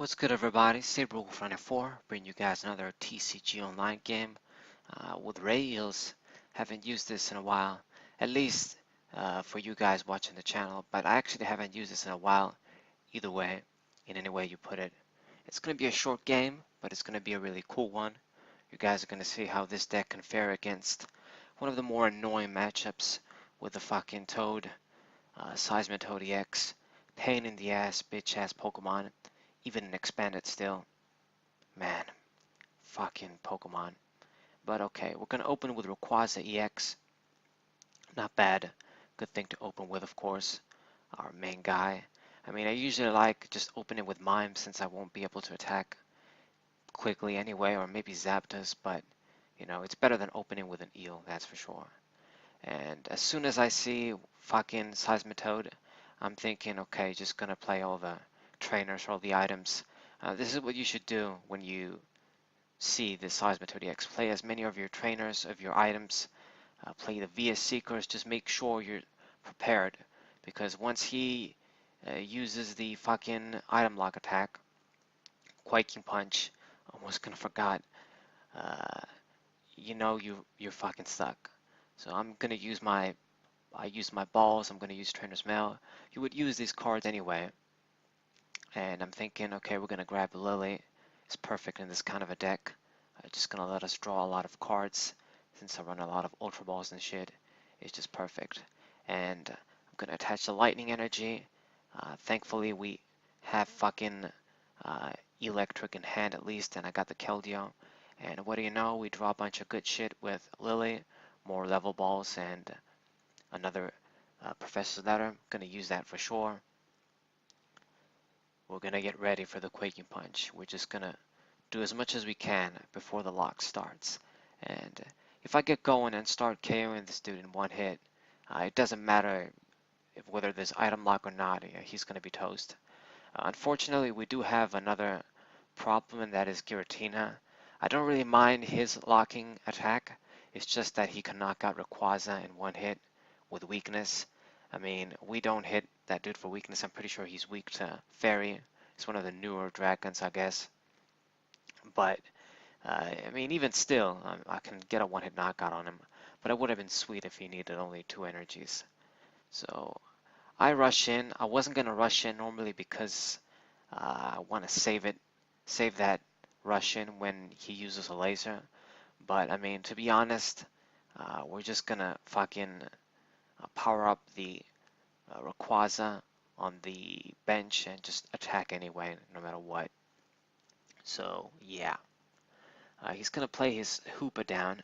What's good, everybody? Saber94 bringing you guys another TCG Online game with Rayeels. Haven't used this in a while, at least for you guys watching the channel, but I actually haven't used this in a while either way, in any way you put it. It's going to be a short game, but it's going to be a really cool one. You guys are going to see how this deck can fare against one of the more annoying matchups with the fucking Toad, Seismitoad EX, pain in the ass, bitch ass Pokemon, even an expanded still. Man, fucking Pokemon. But okay, we're gonna open with Rayquaza EX. Not bad. Good thing to open with, of course. Our main guy. I mean, I usually like just opening with Mime since I won't be able to attack quickly anyway, or maybe Zapdos, but you know, it's better than opening with an Eel, that's for sure. And as soon as I see fucking Seismitoad, I'm thinking, okay, just gonna play all the trainers, all the items. This is what you should do when you see the Seismitoad EX. Play as many of your trainers, of your items. Play the VS Seekers. Just make sure you're prepared, because once he uses the fucking item lock attack, Quaking Punch, almost gonna forgot. Uh, you know you're fucking stuck. So I'm gonna use I use my balls. I'm gonna use Trainer's Mail. You would use these cards anyway, and I'm thinking, okay, we're gonna grab Lily. It's perfect in this kind of a deck. Just gonna let us draw a lot of cards since I run a lot of Ultra Balls and shit. It's just perfect. And I'm gonna attach the Lightning Energy. Thankfully, we have fucking uh, Electric in hand at least, and I got the Keldeo. And what do you know? We draw a bunch of good shit with Lily, more level balls, and another Professor's Letter. Gonna use that for sure. We're gonna get ready for the Quaking Punch. We're just gonna do as much as we can before the lock starts. And if I get going and start KOing this dude in one hit, it doesn't matter whether there's item lock or not, he's gonna be toast. Unfortunately, we do have another problem, and that is Giratina. I don't really mind his locking attack. It's just that he can knock out Rayquaza in one hit with weakness. I mean, we don't hit that dude for weakness. I'm pretty sure he's weak to Fairy. He's one of the newer dragons, I guess. But, I mean, even still, I can get a one-hit knockout on him. But it would have been sweet if he needed only 2 energies. So, I rush in. I wasn't going to rush in normally because I want to save that rush in when he uses a laser. But, I mean, to be honest, we're just going to fucking power up the Rayquaza on the bench and just attack anyway, no matter what. So, yeah. He's going to play his Hoopa down.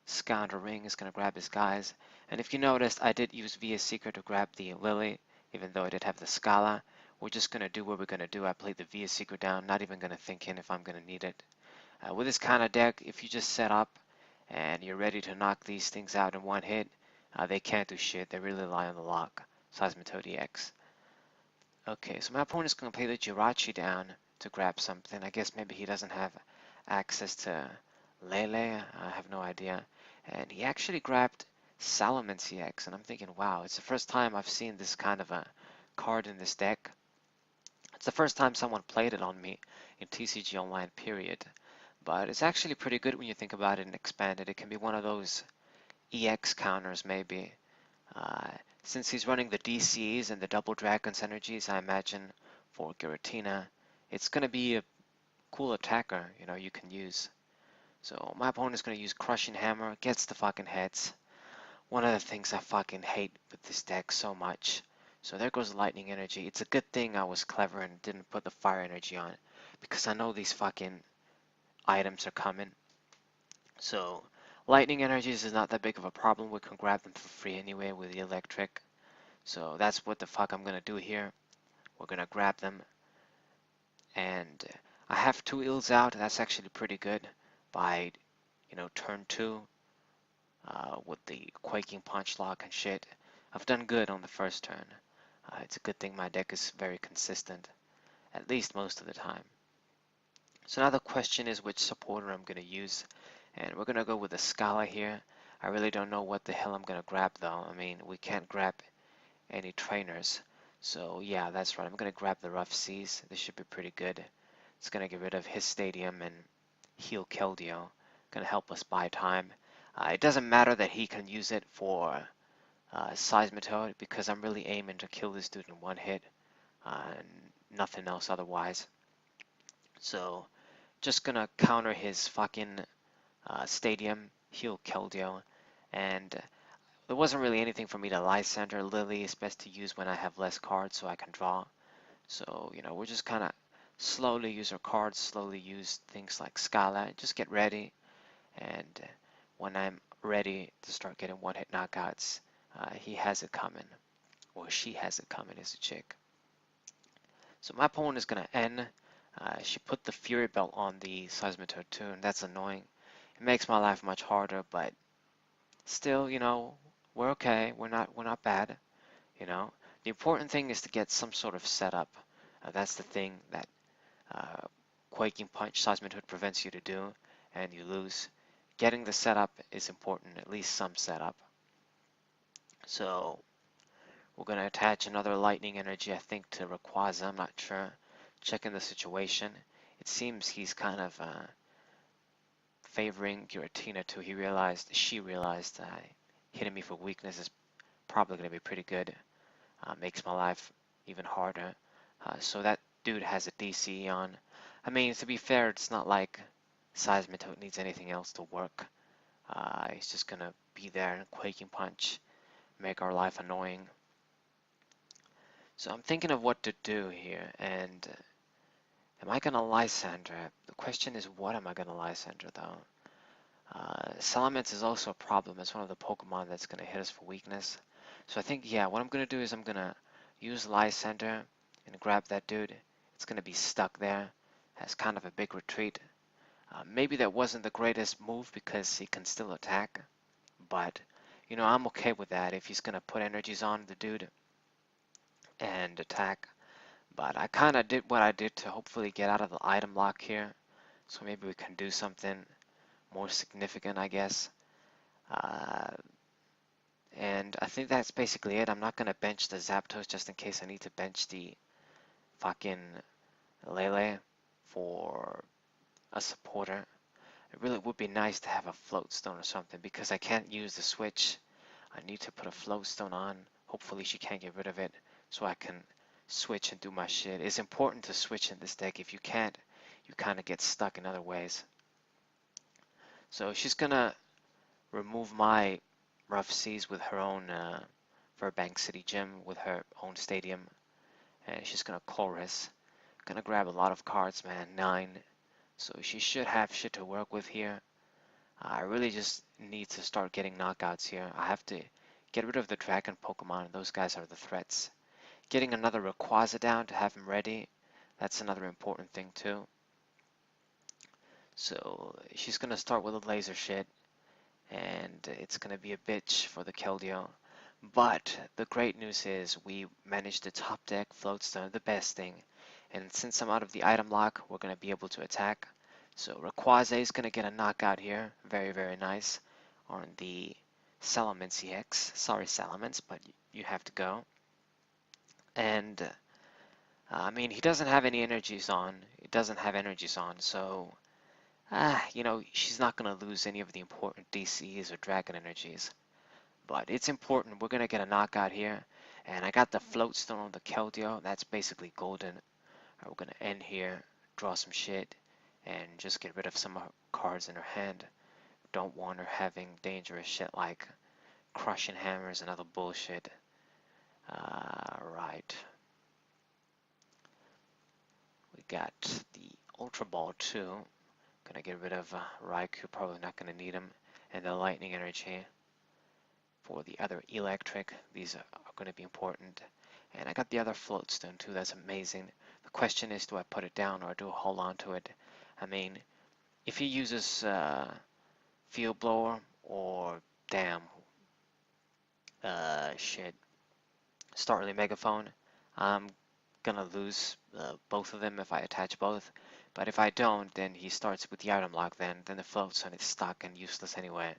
Scoundrel Ring is going to grab his guys. And if you noticed, I did use VS Secret to grab the Lily, even though I did have the Scala. We're just going to do what we're going to do. I played the VS Secret down, not even going to think in if I'm going to need it. With this kind of deck, if you just set up and you're ready to knock these things out in one hit, they can't do shit. They really rely on the lock. Seismitoad EX. Okay, so my opponent's going to play the Jirachi down to grab something. I guess maybe he doesn't have access to Lele. I have no idea. And he actually grabbed Salamence EX, and I'm thinking, wow, it's the first time I've seen this kind of a card in this deck. It's the first time someone played it on me in TCG Online, period. But it's actually pretty good when you think about it and expand it. It can be one of those EX counters, maybe. Uh, since he's running the DCs and the Double Dragons energies, I imagine for Giratina, it's going to be a cool attacker, you know, you can use. So my opponent's going to use Crushing Hammer, gets the fucking heads. One of the things I fucking hate with this deck so much. So there goes Lightning Energy. It's a good thing I was clever and didn't put the Fire Energy on, because I know these fucking items are coming. So Lightning Energies is not that big of a problem. We can grab them for free anyway with the Electric. So that's what the fuck I'm gonna do here. We're gonna grab them. And I have 2 Eels out. That's actually pretty good by, you know, turn 2 with the Quaking Punch lock and shit. I've done good on the first turn. It's a good thing my deck is very consistent, at least most of the time. So now the question is which supporter I'm going to use. And we're going to go with the Scala here. I really don't know what the hell I'm going to grab though. I mean, we can't grab any trainers. So yeah, that's right. I'm gonna grab the Rough Seas. This should be pretty good. It's gonna get rid of his stadium and heal Keldeo. Gonna help us buy time. It doesn't matter that he can use it for Seismitoad because I'm really aiming to kill this dude in one hit. And nothing else otherwise. So just gonna counter his fucking stadium, heal Keldeo, and there wasn't really anything for me to Lysander. Lily is best to use when I have less cards so I can draw. So, we're just kind of slowly use our cards, slowly use things like Skylight, just get ready, and when I'm ready to start getting one-hit knockouts, he has it coming, or she has it coming as a chick. So my opponent is going to N. She put the Fury Belt on the Seismitoad too, and that's annoying. It makes my life much harder, but still, we're okay. We're not bad. The important thing is to get some sort of setup. That's the thing that Quaking Punch Seismitoad prevents you to do, and you lose. Getting the setup is important, at least some setup. So we're going to attach another lightning energy, I think, to Rayquaza. I'm not sure. Checking the situation. It seems he's kind of favoring Giratina too. She realized hitting me for weakness is probably going to be pretty good. Makes my life even harder. So that dude has a DC on. I mean, to be fair, it's not like Seismitoad needs anything else to work. He's just gonna be there and Quaking Punch, make our life annoying. So I'm thinking of what to do here, and am I gonna Lysander? The question is, what am I gonna Lysander though? Salamence is also a problem. It's one of the Pokemon that's gonna hit us for weakness. So I think, yeah, what I'm gonna do is I'm gonna use Lysander and grab that dude. It's gonna be stuck there. Has kind of a big retreat. Maybe that wasn't the greatest move because he can still attack, but I'm okay with that if he's gonna put energies on the dude and attack. But I kind of did what I did to hopefully get out of the item lock here, so maybe we can do something more significant, I guess. Uh, and I think that's basically it. I'm not gonna bench the Zapdos just in case I need to bench the fucking Lele for a supporter. It really would be nice to have a float stone or something because I can't use the switch. I need to put a float stone on. Hopefully she can't get rid of it so I can switch and do my shit. It's important to switch in this deck. If you can't, you kind of get stuck in other ways. So she's gonna remove my Rough Seas with her own Burbank City Gym with her own stadium. And she's gonna chorus. Gonna grab a lot of cards, man. 9. So she should have shit to work with here. I really just need to start getting knockouts here. I have to get rid of the dragon Pokemon. Those guys are the threats. Getting another Rayquaza down to have him ready. That's another important thing too. So she's gonna start with a laser shit, and it's gonna be a bitch for the Keldeo. But the great news is we managed to top deck Floatstone, the best thing. And since I'm out of the item lock, we're gonna be able to attack. So Rayquaza is gonna get a knockout here, very very nice, on the Salamence EX. Sorry Salamence, but you have to go. And I mean, he doesn't have any energies on. It doesn't have energies on, so she's not gonna lose any of the important DCs or dragon energies. But it's important. We're gonna get a knockout here, and I got the float stone on the Keldeo. That's basically golden. We're gonna end here, draw some shit, and just get rid of some cards in her hand. Don't want her having dangerous shit like crushing hammers and other bullshit. Right. We got the Ultra Ball too. Gonna get rid of Raikou, probably not gonna need him. And the Lightning Energy for the other Electric. These are gonna be important. And I got the other Float Stone too, that's amazing. The question is, do I put it down or do I hold on to it? I mean, if he uses Field Blower or, damn, shit, Starly Megaphone, I'm gonna lose both of them if I attach both. But if I don't, then he starts with the item lock then the float stone is stuck and useless anyway.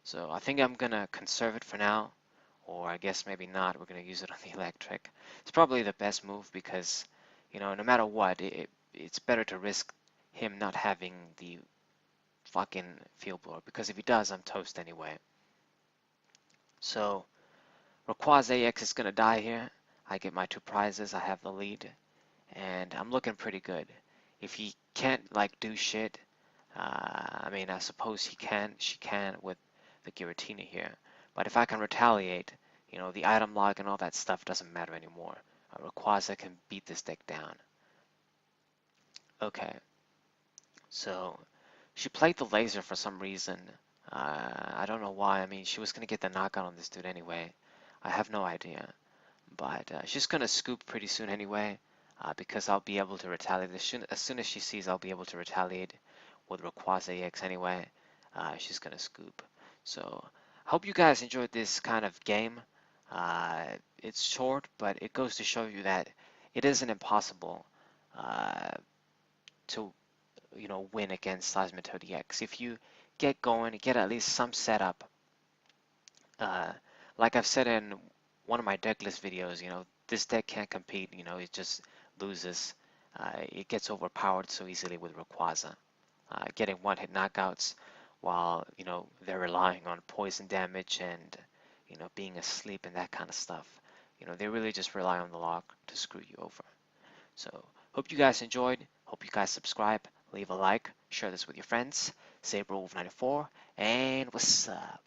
So I think I'm gonna conserve it for now, or I guess maybe not. We're going to use it on the electric. It's probably the best move because, no matter what, it's better to risk him not having the fucking field blower, because if he does, I'm toast anyway. So Rayquaza AX is going to die here. I get my 2 prizes. I have the lead, and I'm looking pretty good. If he can't like do shit, I mean, I suppose she can with the Giratina here. But if I can retaliate, the item log and all that stuff doesn't matter anymore. Rayquaza can beat this deck down. Okay, so she played the laser for some reason. I don't know why. I mean, she was gonna get the knockout on this dude anyway. I have no idea. But she's gonna scoop pretty soon anyway, because I'll be able to retaliate. As soon as she sees I'll be able to retaliate with Rayquaza EX anyway, she's gonna scoop. So I hope you guys enjoyed this kind of game. It's short, but it goes to show you that it isn't impossible to win against Seismitoad EX. If you get going, get at least some setup. Uh, like I've said in one of my decklist videos, this deck can't compete. It just loses. It gets overpowered so easily with Rayquaza, getting one-hit knockouts while they're relying on poison damage and being asleep and that kind of stuff. They really just rely on the lock to screw you over. So hope you guys enjoyed. Hope you guys subscribe, leave a like, share this with your friends. SaberWolf94, and what's up?